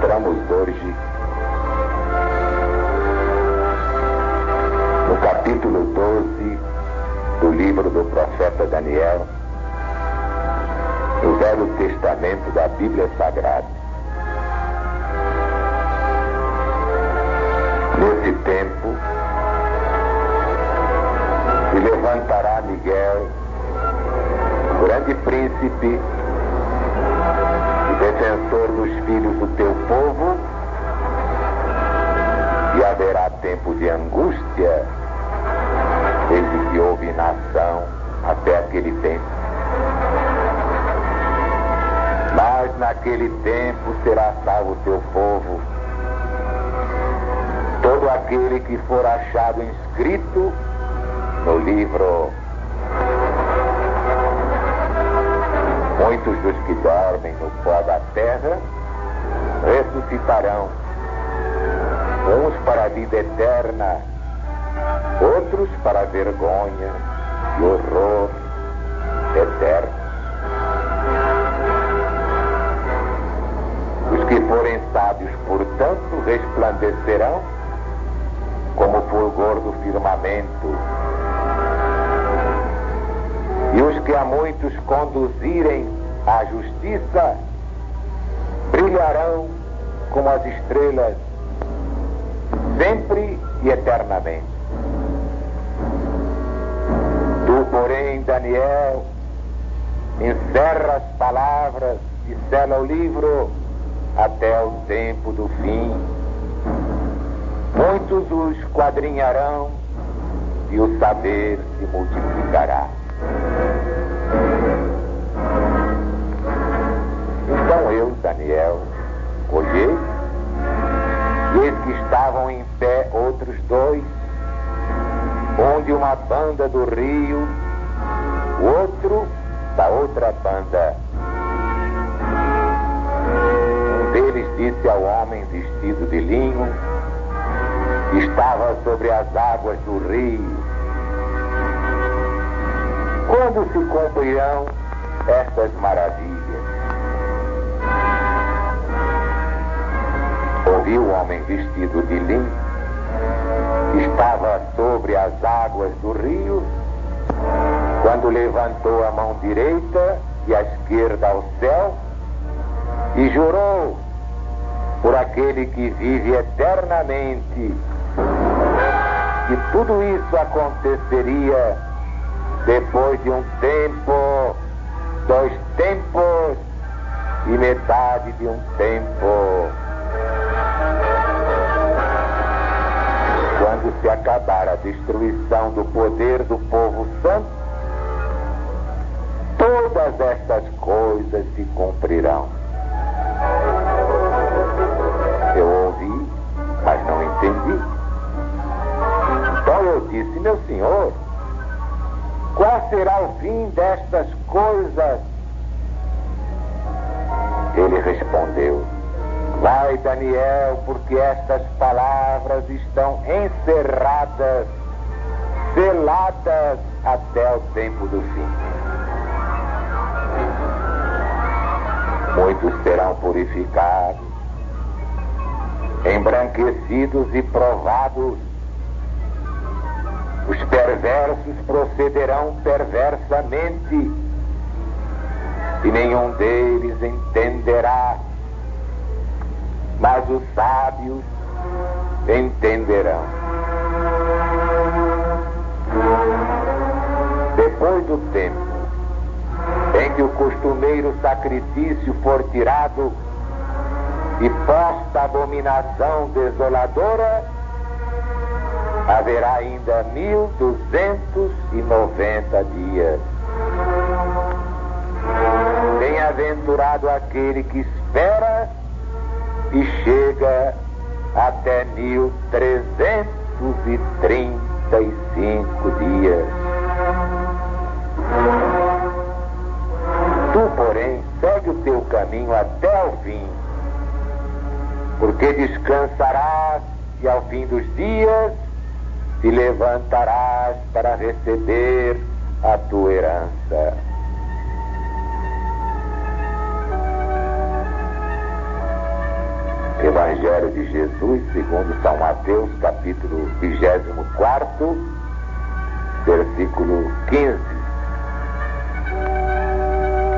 entramos hoje no capítulo 12 do livro do profeta Daniel, no Velho Testamento da Bíblia Sagrada. Nesse tempo, se levantará Miguel, grande príncipe e defensor dos filhos do teu povo, e haverá tempo de angústia desde que houve nação até aquele tempo. Mas naquele tempo será salvo o teu povo, todo aquele que for achado inscrito no livro. Muitos dos que dormem no pó da terra ressuscitarão, uns para a vida eterna, outros para a vergonha e horror eterno. Os que forem sábios, portanto, resplandecerão como o fulgor do firmamento, e os que a muitos conduzirem à justiça brilharão como as estrelas, sempre e eternamente. Tu, porém, Daniel, encerra as palavras e sela o livro até o tempo do fim. Muitos os esquadrinharão e o saber se multiplicará. Então eu, Daniel, olhei, e eis que estavam em pé outros dois, um de uma banda do rio, o outro da outra banda. Um deles disse ao homem vestido de linho, que estava sobre as águas do rio: quando se cumprirão estas maravilhas? Ouvi o homem vestido de linho, que estava sobre as águas do rio, quando levantou a mão direita e a esquerda ao céu e jurou por aquele que vive eternamente que tudo isso aconteceria depois de um tempo, 2 tempos e metade de um tempo. Quando se acabar a destruição do poder do povo santo, todas estas coisas se cumprirão. Eu ouvi, mas não entendi. Então eu disse: meu senhor, qual será o fim destas coisas? Ele respondeu: vai, Daniel, porque estas palavras estão encerradas, seladas até o tempo do fim. Muitos serão purificados, embranquecidos e provados. Os perversos procederão perversamente, e nenhum deles entenderá, mas os sábios entenderão. Depois do tempo em que o costumeiro sacrifício for tirado e posta a abominação desoladora, haverá ainda 1290 dias. Bem-aventurado aquele que espera e chega até 1335 dias. Tu, porém, segue o teu caminho até o fim, porque descansarás e ao fim dos dias te levantarás para receber a tua herança. Jesus, segundo São Mateus, capítulo 24, versículo 15.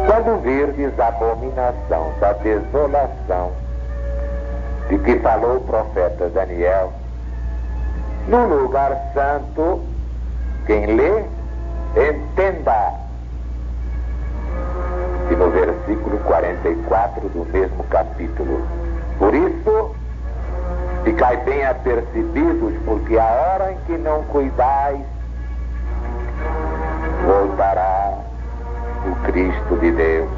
Quando virdes a abominação da desolação de que falou o profeta Daniel, no lugar santo, quem lê, entenda. E no versículo 44 do mesmo capítulo: por isso, ficai bem apercebidos, porque a hora em que não cuidais, voltará o Cristo de Deus.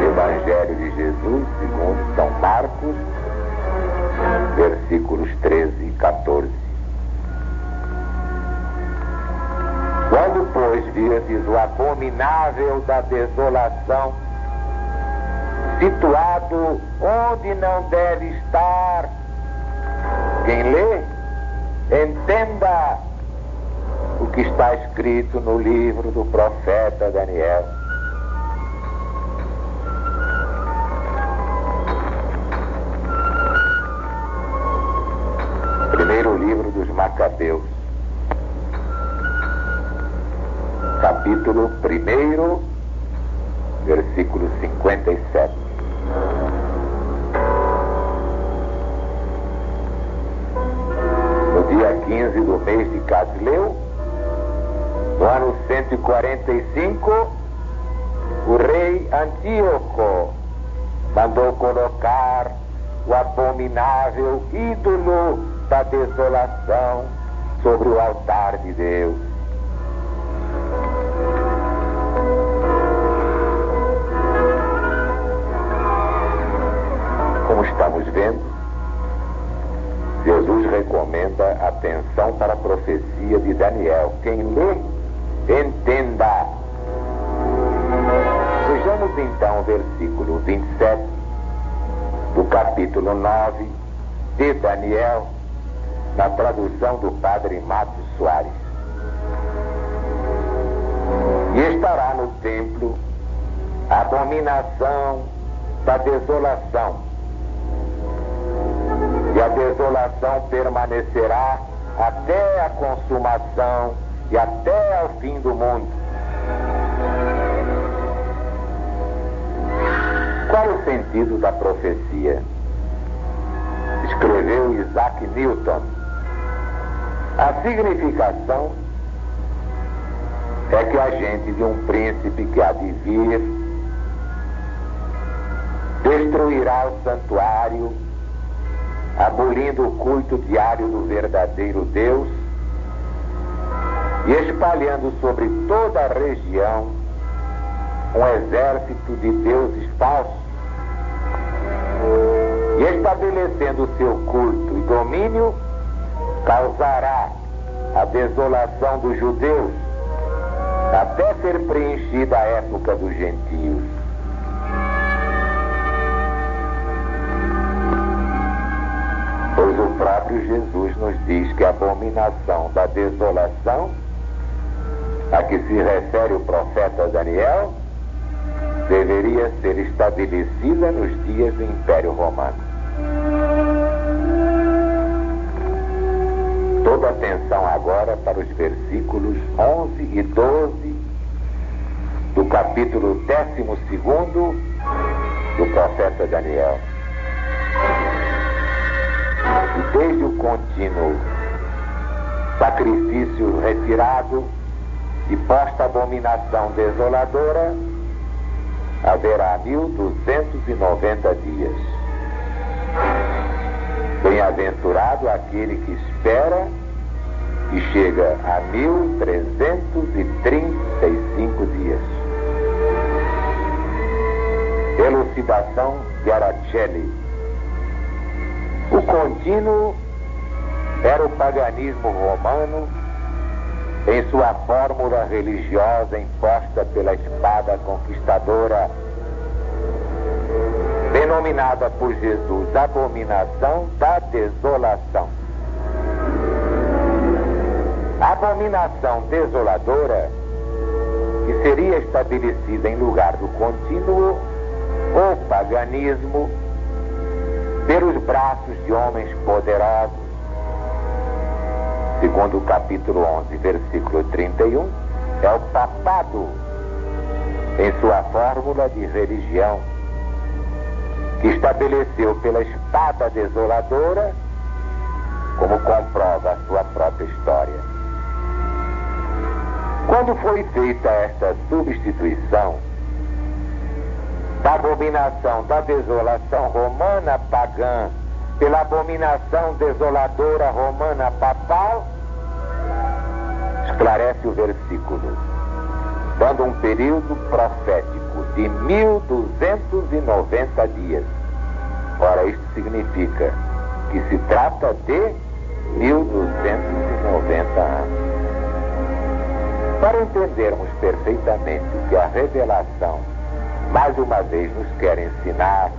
Evangelho de Jesus, segundo São Marcos, versículos 13 e 14. Quando, pois, virdes o abominável da desolação, situado onde não deve estar, quem lê, entenda o que está escrito no livro do profeta Daniel. Primeiro livro dos Macabeus, capítulo 1, versículo 57. No dia 15 do mês de Casleu, no ano 145, o rei Antíoco mandou colocar o abominável ídolo da desolação sobre o altar de Deus. Como estamos vendo, Jesus recomenda atenção para a profecia de Daniel. Quem lê, entenda. Vejamos então o versículo 27 do capítulo 9 de Daniel, na tradução do padre Matos Soares. E estará no templo a abominação da desolação, e a desolação permanecerá até a consumação e até ao fim do mundo. Qual o sentido da profecia? Escreveu Isaac Newton. A significação é que a gente de um príncipe que há de vir destruirá o santuário, abolindo o culto diário do verdadeiro Deus e espalhando sobre toda a região um exército de deuses falsos, e estabelecendo seu culto e domínio, causará a desolação dos judeus até ser preenchida a época dos gentios. Pois o próprio Jesus nos diz que a abominação da desolação, a que se refere o profeta Daniel, deveria ser estabelecida nos dias do Império Romano. Toda atenção agora para os versículos 11 e 12 do capítulo 12 do profeta Daniel. E desde o contínuo sacrifício retirado e posta abominação desoladora, haverá 1290 dias. Bem-aventurado aquele que espera e chega a 1335 dias. Elucidação de Aracelli. O contínuo era o paganismo romano em sua fórmula religiosa imposta pela espada conquistadora, denominada por Jesus abominação da desolação. A abominação desoladora, que seria estabelecida em lugar do contínuo, o paganismo, pelos braços de homens poderosos, segundo o capítulo 11, versículo 31, é o papado em sua fórmula de religião, que estabeleceu pela espada desoladora, como comprova a sua própria história. Quando foi feita esta substituição da abominação da desolação romana pagã pela abominação desoladora romana papal, esclarece o versículo, dando um período profético de 1290 dias. Ora, isto significa que se trata de 1290 anos. Para entendermos perfeitamente o que a revelação mais uma vez nos quer ensinar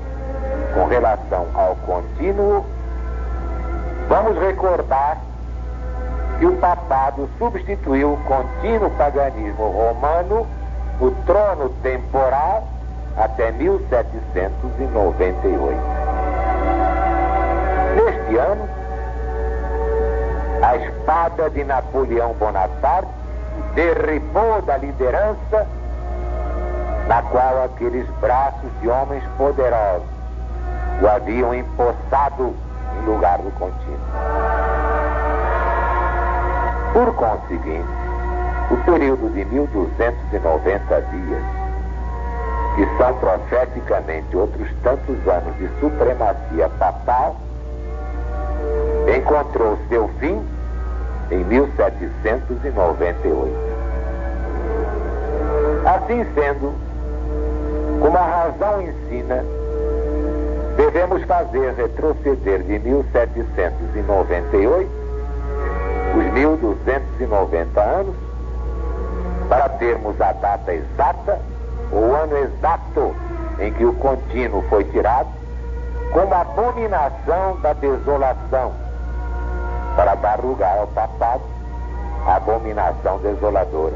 com relação ao contínuo, vamos recordar que o papado substituiu o contínuo paganismo romano no trono temporal até 1798. Neste ano, a espada de Napoleão Bonaparte derribou da liderança na qual aqueles braços de homens poderosos o haviam empossado em lugar do contínuo. Por conseguinte, o período de 1290 dias, que são profeticamente outros tantos anos de supremacia papal, encontrou seu fim em 1798. Assim sendo, como a razão ensina, devemos fazer retroceder de 1798 os 1290 anos para termos a data exata, o ano exato em que o contínuo foi tirado, como abominação da desolação, para dar lugar ao papado, a abominação desoladora.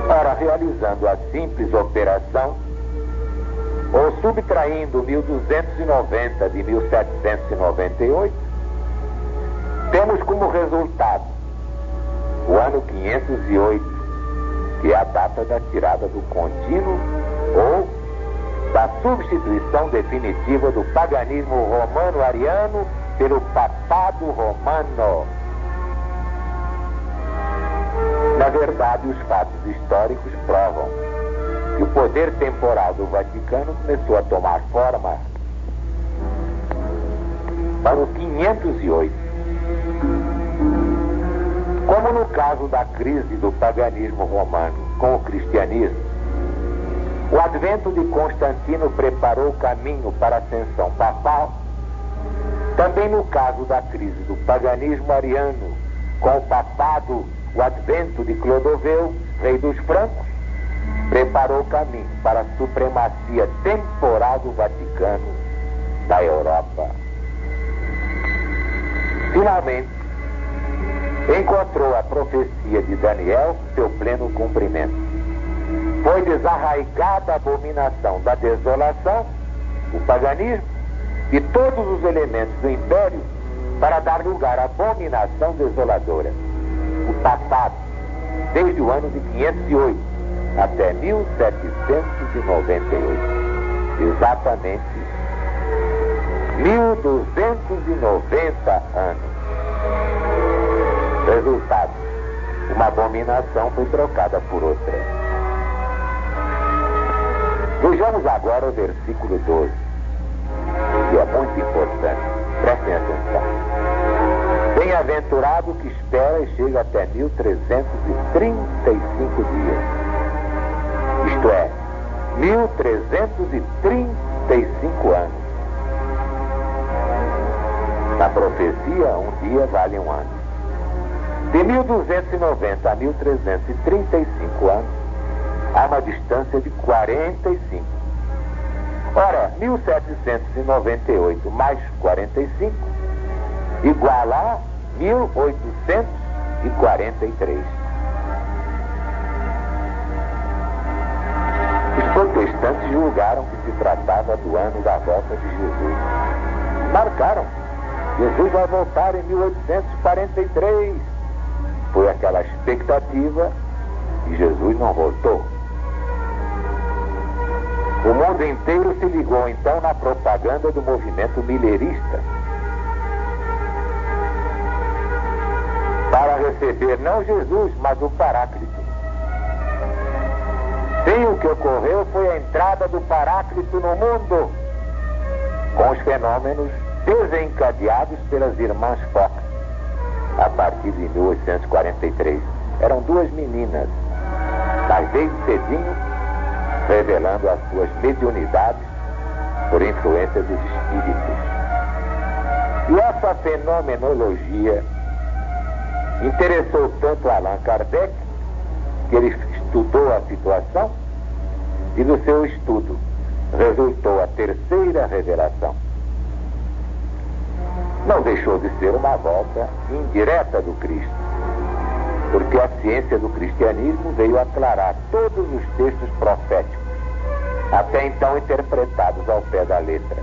Ora, realizando a simples operação, ou subtraindo 1290 de 1798, temos como resultado o ano 508, que é a data da tirada do contínuo ou da substituição definitiva do paganismo romano-ariano pelo papado romano. Na verdade, os fatos históricos provam que o poder temporal do Vaticano começou a tomar forma para o 508. Como no caso da crise do paganismo romano com o cristianismo, o advento de Constantino preparou o caminho para a ascensão papal, também no caso da crise do paganismo ariano com o papado, o advento de Clodoveu, rei dos francos, preparou o caminho para a supremacia temporal do Vaticano na Europa. Finalmente, encontrou a profecia de Daniel seu pleno cumprimento. Foi desarraigada a abominação da desolação, o paganismo, e todos os elementos do império para dar lugar à abominação desoladora, o papado, desde o ano de 508 até 1798. Exatamente 1290 anos. Resultado: uma abominação foi trocada por outra. Vejamos agora o versículo 12, que é muito importante. Prestem atenção. Bem-aventurado que espera e chega até 1335 dias. Isto é, 1335 anos. Na profecia, um dia vale um ano. De 1290 a 1335 anos, há uma distância de 45. Ora, 1798 mais 45 igual a 1843. Os protestantes julgaram que se tratava do ano da volta de Jesus. Marcaram. Jesus vai voltar em 1843. Foi aquela expectativa e Jesus não voltou. O mundo inteiro se ligou então na propaganda do movimento millerista para receber não Jesus, mas o Paráclito. Sim, o que ocorreu foi a entrada do Paráclito no mundo, com os fenômenos desencadeados pelas irmãs Fox, a partir de 1843. Eram duas meninas, mas desde cedinho, revelando as suas mediunidades por influência dos espíritos. E essa fenomenologia interessou tanto Allan Kardec, que ele estudou a situação, e no seu estudo resultou a terceira revelação. Não deixou de ser uma volta indireta do Cristo, porque a ciência do cristianismo veio aclarar todos os textos proféticos, até então interpretados ao pé da letra.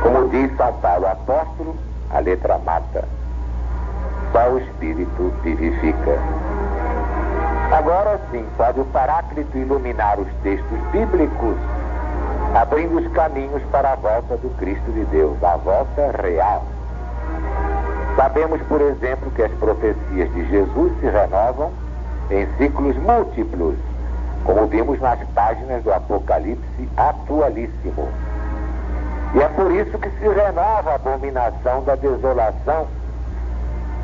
Como diz São Paulo apóstolo, a letra mata, só o Espírito vivifica. Agora sim, pode o Paráclito iluminar os textos bíblicos, abrindo os caminhos para a volta do Cristo de Deus, a volta real. Sabemos, por exemplo, que as profecias de Jesus se renovam em ciclos múltiplos, como vimos nas páginas do Apocalipse atualíssimo. E é por isso que se renova a abominação da desolação,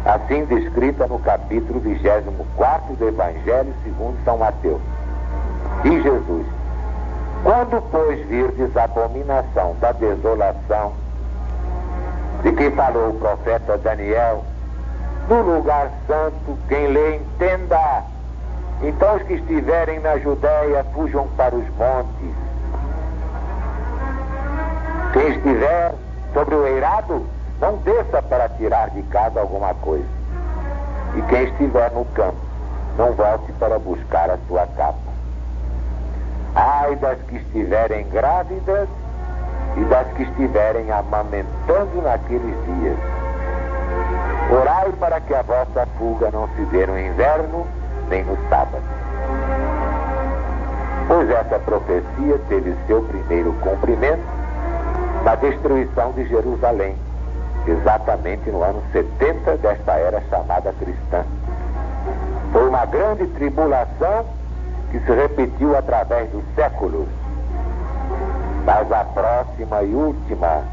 assim descrita no capítulo 24 do Evangelho segundo São Mateus. Diz Jesus: quando, pois, virdes a abominação da desolação, de que falou o profeta Daniel, no lugar santo, quem lê entenda. Então os que estiverem na Judéia fujam para os montes. Quem estiver sobre o eirado, não desça para tirar de casa alguma coisa. E quem estiver no campo, não volte para buscar a sua capa. Ai das que estiverem grávidas e das que estiverem amamentando naqueles dias. Orai para que a vossa fuga não se dê no inverno, nem no sábado. Pois essa profecia teve seu primeiro cumprimento na destruição de Jerusalém, exatamente no ano 70 desta era chamada cristã. Foi uma grande tribulação que se repetiu através dos séculos. Mas a próxima e última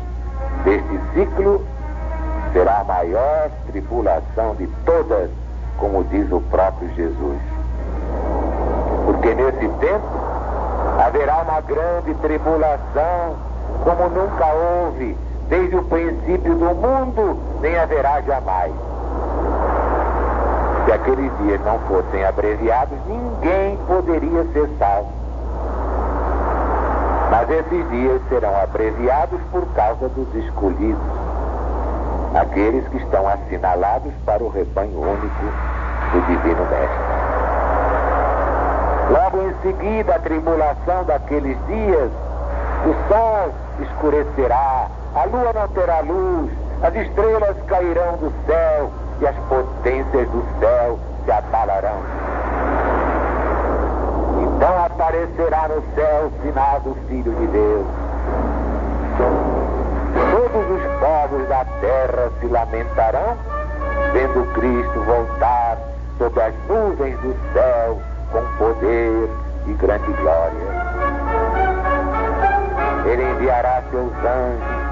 deste ciclo será a maior tribulação de todas, como diz o próprio Jesus. Porque nesse tempo haverá uma grande tribulação, como nunca houve desde o princípio do mundo, nem haverá jamais. Se aqueles dias não fossem abreviados, ninguém poderia ser salvo. Mas esses dias serão abreviados por causa dos escolhidos, aqueles que estão assinalados para o rebanho único do Divino Mestre. Logo em seguida, a tribulação daqueles dias, o sol escurecerá, a lua não terá luz, as estrelas cairão do céu e as potências do céu se abalarão. Então aparecerá no céu o sinal do Filho de Deus. Todos os povos da terra se lamentarão, vendo Cristo voltar sobre as nuvens do céu com poder e grande glória. Ele enviará seus anjos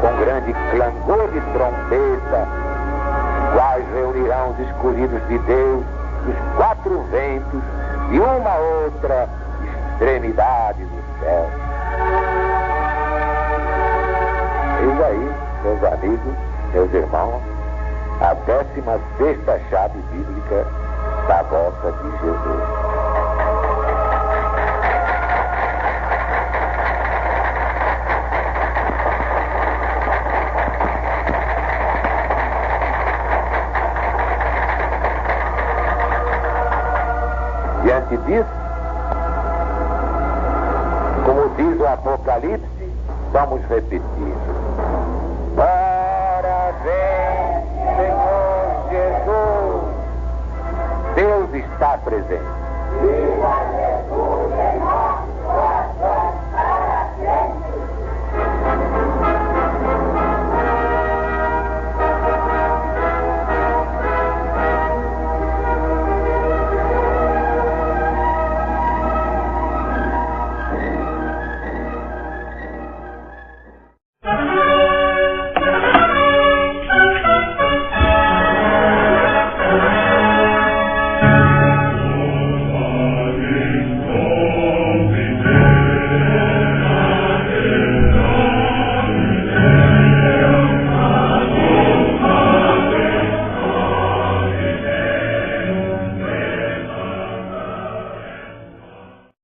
com grande clangor de trombeta, quais reunirão os escolhidos de Deus dos quatro ventos e uma outra extremidade do céu. Eis aí, meus amigos, meus irmãos, a 16ª chave bíblica da volta de Jesus. diante disso, como diz o Apocalipse, vamos repetir. Ora vem, Senhor Jesus. Deus está presente.